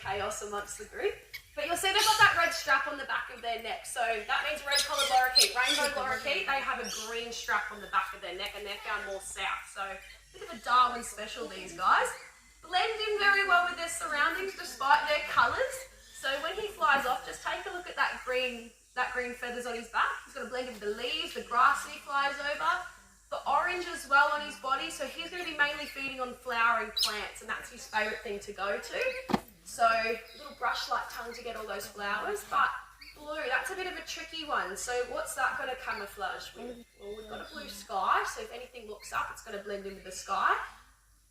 chaos amongst the group. But you'll see they've got that red strap on the back of their neck. So that means red-collared lorikeet. Rainbow lorikeet, they have a green strap on the back of their neck and they're found more south. So a bit of a Darwin special, these guys. Blend in very well with their surroundings despite their colours. So when he flies off, just take a look at that green feathers on his back. He's going to blend in with the leaves, the grass that he flies over. The orange as well on his body, so he's going to be mainly feeding on flowering plants, and that's his favourite thing to go to. So a little brush-like tongue to get all those flowers, but blue, that's a bit of a tricky one. So what's that going to camouflage with? Well, we've got a blue sky, so if anything looks up, it's going to blend in with the sky.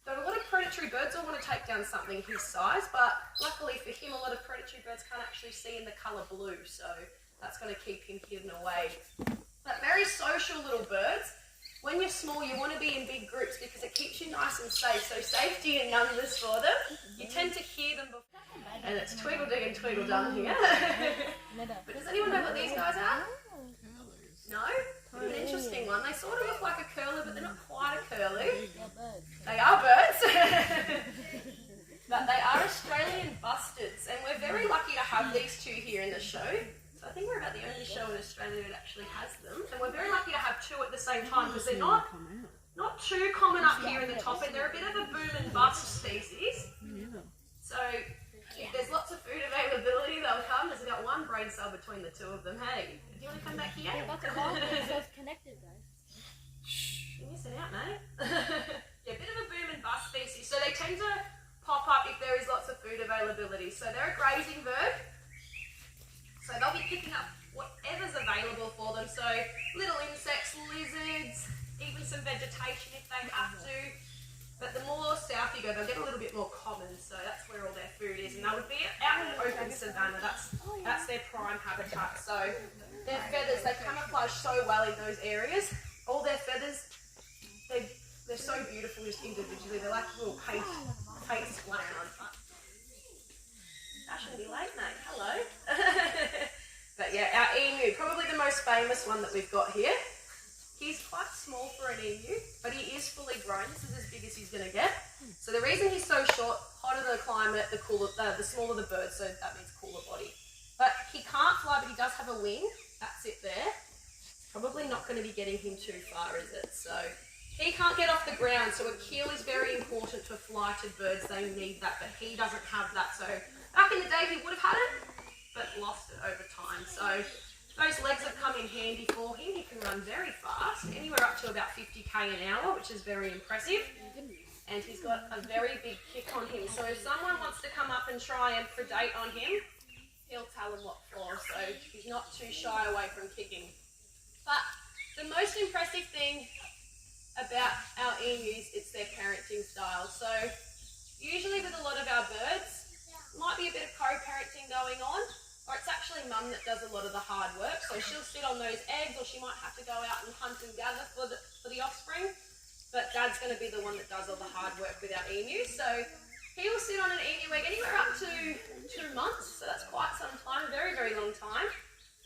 Though a lot of predatory birds all want to take down something his size, but luckily for him, a lot of predatory birds can't actually see in the colour blue, so that's going to keep him hidden away. But very social little birds. When you're small, you want to be in big groups because it keeps you nice and safe. So safety in numbers for them. You tend to hear them before. And it's Tweedledee and Tweedledum here. But does anyone know what these guys are? No? An interesting one. They sort of look like a curlew, but they're not quite a curlew. They are birds. But they are Australian bustards. And we're very lucky to have these two here in the show. I think we're about the only show in Australia that actually has them, and we're very lucky to have two at the same time because they're not too common up here in the top end. They're a bit of a boom and bust species. So if there's lots of food availability, they'll come. There's about one brain cell between the two of them. Hey, do you want to come back here? Yeah, that's a call. It's connected, guys. You're missing out, mate. Yeah, a bit of a boom and bust species. So they tend to pop up if there is lots of food availability. So they're a grazing bird. So they'll be picking up whatever's available for them. So little insects, lizards, even some vegetation if they have to. But the more south you go, they'll get a little bit more common. So that's where all their food is. And they would be out in open savanna. That's their prime habitat. So their feathers, they camouflage so well in those areas. All their feathers, they're so beautiful just individually. They're like little paint splats. I shouldn't be late, mate. Hello. But yeah, our emu, probably the most famous one that we've got here. He's quite small for an emu, but he is fully grown. This is as big as he's going to get. So the reason he's so short, hotter the climate, the smaller the bird, so that means cooler body. But he can't fly, but he does have a wing. That's it there. Probably not going to be getting him too far, is it? So he can't get off the ground, so a keel is very important for flighted birds. They need that, but he doesn't have that. So back in the day, he would have had it, but lost it over time. So those legs have come in handy for him. He can run very fast, anywhere up to about 50k an hour, which is very impressive. And he's got a very big kick on him. So if someone wants to come up and try and predate on him, he'll tell them what for. So he's not too shy away from kicking. But the most impressive thing about our emus, it's their parenting style. So usually with a lot of our birds, might be a bit of co-parenting going on, or it's actually mum that does a lot of the hard work. So she'll sit on those eggs, or she might have to go out and hunt and gather for the offspring. But dad's going to be the one that does all the hard work with our emu. So he will sit on an emu egg anywhere up to 2 months. So that's quite some time, a very, very long time.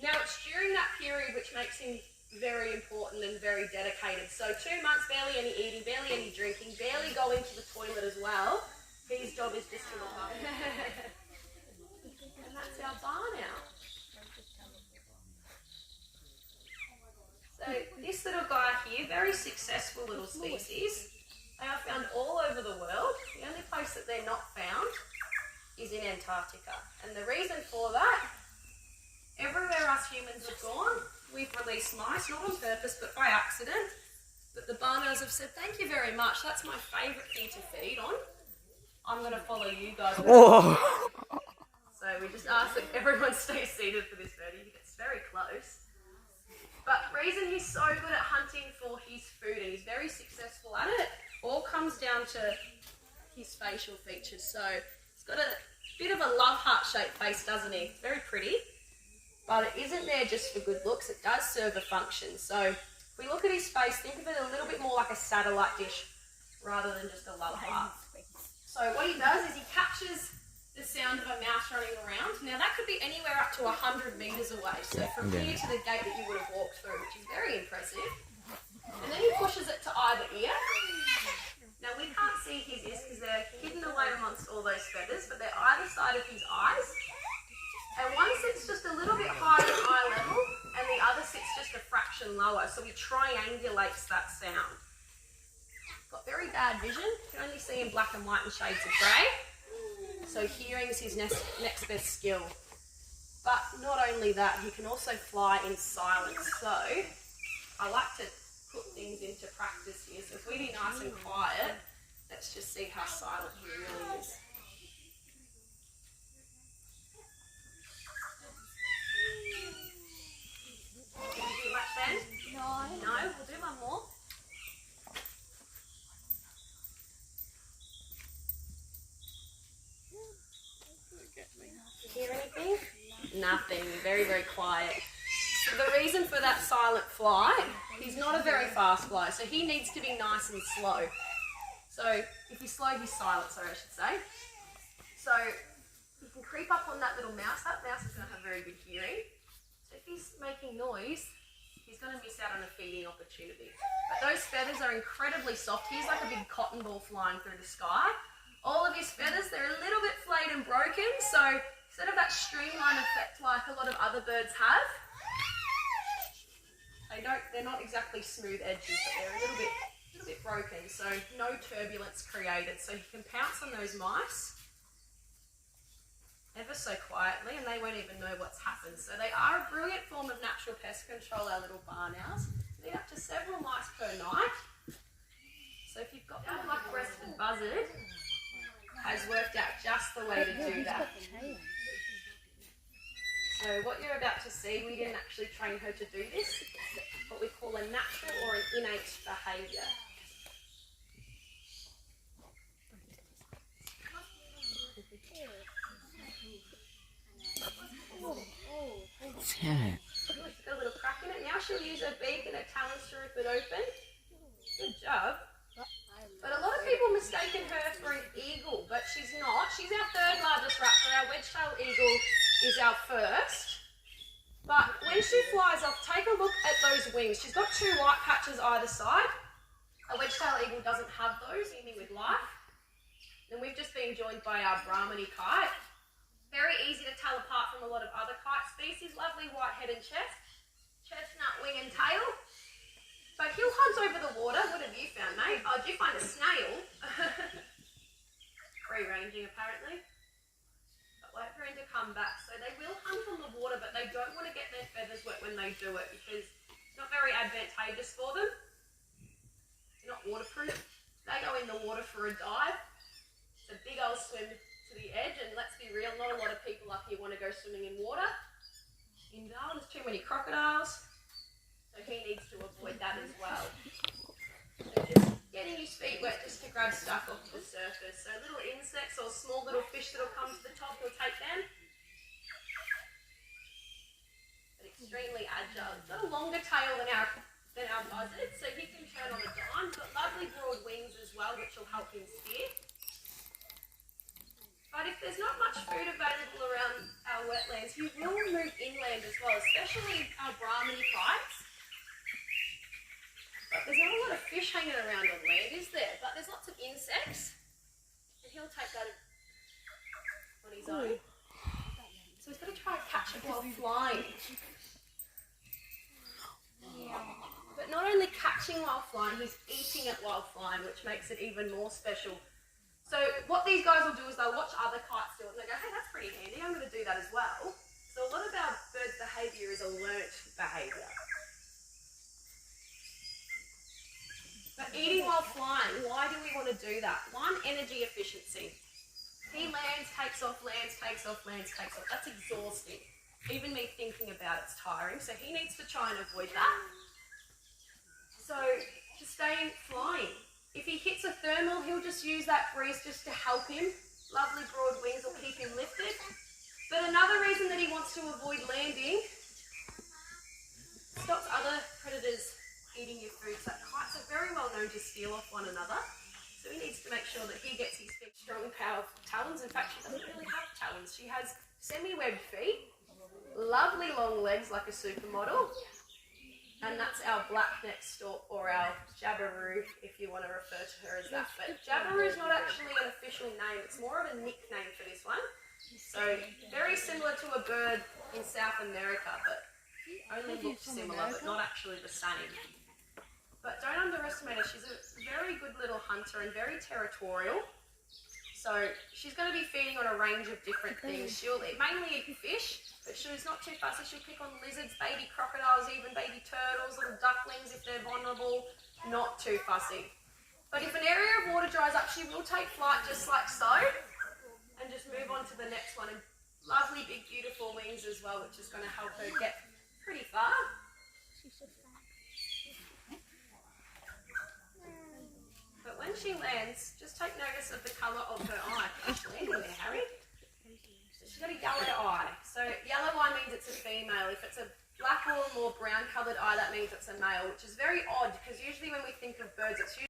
Now it's during that period which makes him very important and very dedicated. So 2 months, barely any eating, barely any drinking, barely going to the toilet as well. His job is just to look up. And that's our barn now. So this little guy here, very successful little species. They are found all over the world. The only place that they're not found is in Antarctica. And the reason for that, everywhere us humans have gone, we've released mice, not on purpose, but by accident. But the barn owners have said, thank you very much. That's my favourite thing to feed on. I'm going to follow you guys. So we just ask that everyone stays seated for this birdie. He gets very close. But the reason he's so good at hunting for his food and he's very successful at it all comes down to his facial features. So he's got a bit of a love heart-shaped face, doesn't he? It's very pretty. But it isn't there just for good looks. It does serve a function. So if we look at his face, think of it a little bit more like a satellite dish rather than just a love heart. So what he does is he captures the sound of a mouse running around. Now that could be anywhere up to 100 metres away. So from here to the gate that you would have walked through, which is very impressive. And then he pushes it to either ear. Now we can't see his ears because they're hidden away amongst all those feathers, but they're either side of his eyes. And one sits just a little bit higher than eye level, and the other sits just a fraction lower, so he triangulates that sound. Got very bad vision, you can only see in black and white and shades of grey. So hearing is his next best skill. But not only that, he can also fly in silence. So I like to put things into practice here. So if we be nice and quiet, let's just see how silent he really is. Did you do much then? No. No? We'll do one more. Hear anything? Nothing. Very, very quiet. So the reason for that silent flight, he's not a very fast flyer, so he needs to be nice and slow. So if he's slow, he's silent, sorry, I should say. So he can creep up on that little mouse. That mouse is going to have very good hearing. So if he's making noise, he's going to miss out on a feeding opportunity. But those feathers are incredibly soft. He's like a big cotton ball flying through the sky. All of his feathers, they're a little bit flayed and broken, so instead of that streamline effect like a lot of other birds have, they're not exactly smooth edges, but they're a little bit broken, so no turbulence created. So he can pounce on those mice ever so quietly and they won't even know what's happened. So they are a brilliant form of natural pest control, our little barn owls. They need up to several mice per night. So if you've got that black-breasted buzzard, has worked out just the way to do that. So what you're about to see, we didn't actually train her to do this, what we call a natural or an innate behaviour. She's got a little crack in it. Now she'll use her beak and her talons to rip it open. Good job. But a lot of people mistaken her for an eagle, but she's not. She's our third largest raptor. Our wedge-tailed eagle is our first. But when she flies off, take a look at those wings. She's got two white patches either side. A wedge-tailed eagle doesn't have those, even with life. And we've just been joined by our Brahminy kite. Very easy to tell apart from a lot of other kite species. Lovely white head and chest, chestnut wing and tail. But he'll hunt over the water. What have you found, mate? Oh, did you find a snail? Free-ranging, apparently. But wait for him to come back. So they will hunt on the water, but they don't want to get their feathers wet when they do it because it's not very advantageous for them. They're not waterproof. They go in the water for a dive. It's a big old swim to the edge, and let's be real, not a lot of people up here want to go swimming in water. In Darwin, there's too many crocodiles. So he needs to avoid that as well. So just getting his feet wet just to grab stuff off the surface. So little insects or small little fish that'll come to the top, he'll take them. But extremely agile. He's got a longer tail than our buzzard, so he can turn on a dime. He's got lovely broad wings as well, which will help him steer. But if there's not much food available around our wetlands, he will move inland as well, especially our Brahminy kites. But there's not a lot of fish hanging around on land, is there? But there's lots of insects. And he'll take that on his own. So he's got to try and catch it while flying. But not only catching while flying, he's eating it while flying, which makes it even more special. So what these guys will do is they'll watch other kites do it and they go, hey, that's pretty handy, I'm going to do that as well. So a lot of our birds' behaviour is a learnt behaviour. But eating while flying, why do we want to do that? One, energy efficiency. He lands, takes off, lands, takes off, lands, takes off. That's exhausting. Even me thinking about it's tiring. So he needs to try and avoid that. So to stay flying. If he hits a thermal, he'll just use that breeze just to help him. Lovely broad wings will keep him lifted. But another reason that he wants to avoid landing stops other predators eating your food. So kites are very well known to steal off one another. So he needs to make sure that he gets his feet strong, powerful talons. In fact, she doesn't really have talons. She has semi-webbed feet, lovely long legs like a supermodel. And that's our black-necked stork, or our jabberoo, if you want to refer to her as that. But jabberoo is not actually an official name, it's more of a nickname for this one. So very similar to a bird in South America, but only looks similar, but not actually the same. But don't underestimate her, she's a very good little hunter and very territorial. So she's going to be feeding on a range of different things. She'll mainly eat fish, but she's not too fussy. She'll pick on lizards, baby crocodiles, even baby turtles, little ducklings if they're vulnerable. Not too fussy. But if an area of water dries up, she will take flight just like so and just move on to the next one. And lovely big beautiful wings as well, which is going to help her get pretty far. But when she lands, just take notice of the colour of her eye. She's landing there, Harry. So she's got a yellow eye. So yellow eye means it's a female. If it's a black or more brown coloured eye, that means it's a male, which is very odd because usually when we think of birds, it's usually